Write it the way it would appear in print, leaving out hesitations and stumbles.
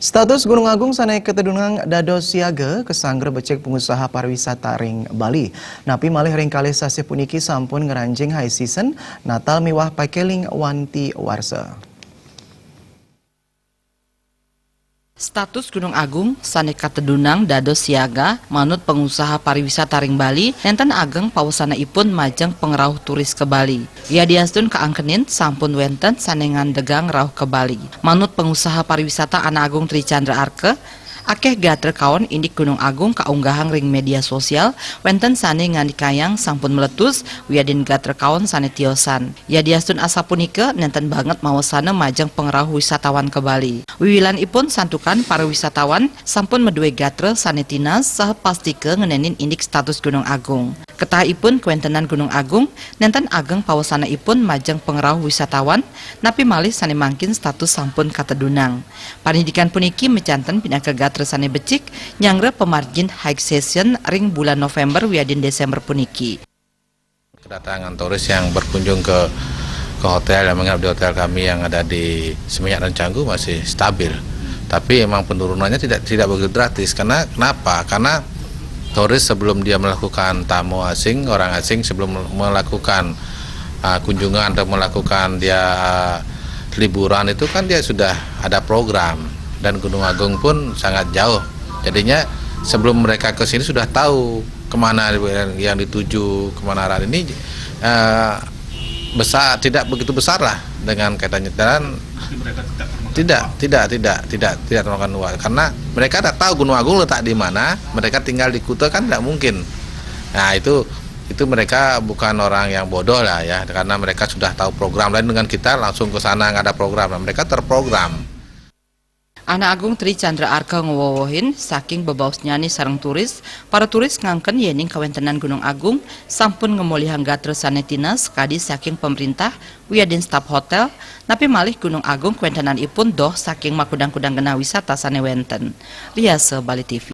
Status Gunung Agung sanai ketedunang dados siaga kesangger becek pengusaha pariwisata ring Bali. Napi malih ring kalih sasi puniki sampun ngeranjing high season Natal miwah pakeling wanti warsa. Status Gunung Agung sanai katedunang dados siaga manut pengusaha pariwisata ring Bali nenten ageng pawasanaipun majeng pengrauh turis ke Bali. Ia diastun kaangkenin sampun wenten sanengan degang rauh ke Bali. Manut pengusaha pariwisata Ana Agung Tri Chandra Arke, akeh gater kawan indik Gunung Agung kaunggahang ring media sosial wenten sane ngandikayang sampun meletus wiadin gater kawan sane tiosan. Ya diastun asa punika nenten banget mawasana majeng pengrauh wisatawan ke Bali. Wiwilan ipun santukan para wisatawan sampun medue gatre sane tinas saha pastike ngenenin indik status Gunung Agung. Ketahipun kuentenan Gunung Agung nenten ageng pawasana ipun majeng pengrauh wisatawan napi malih sane mangkin status sampun katedunang. Pandidikan puniki mecanten pinaka gatre sane becik nyangre pemargin high season ring bulan November wiadin Desember puniki. Kedatangan turis yang berkunjung ke hotel yang menginap di hotel kami yang ada di Seminyak dan Canggu masih stabil. Tapi emang penurunannya tidak begitu drastis. Kenapa? Karena turis sebelum dia melakukan tamu asing, orang asing sebelum melakukan kunjungan atau melakukan dia liburan itu kan dia sudah ada program. Dan Gunung Agung pun sangat jauh. Jadinya sebelum mereka ke sini sudah tahu kemana yang dituju, kemana arah ini besar, tidak begitu besar lah dengan kaitannya. Dan tidak termakan uang karena mereka tidak tahu Gunung Agung letak di mana. Mereka tinggal di Kuta kan tidak mungkin. Nah itu mereka bukan orang yang bodoh lah ya, karena mereka sudah tahu program. Lain dengan kita langsung ke sana nggak ada program, mereka terprogram. Ana Agung Tri Chandra Arka ngewowohin saking bebaus nyani sareng turis, para turis ngangken yening kawentenan Gunung Agung sampun ngemolihang gatre sane tinas kadi saking pemerintah wiadin staf hotel, napi malih Gunung Agung kawentenan ipun doh saking makudang-kudang gena wisata sane wenten. Riase Bali TV.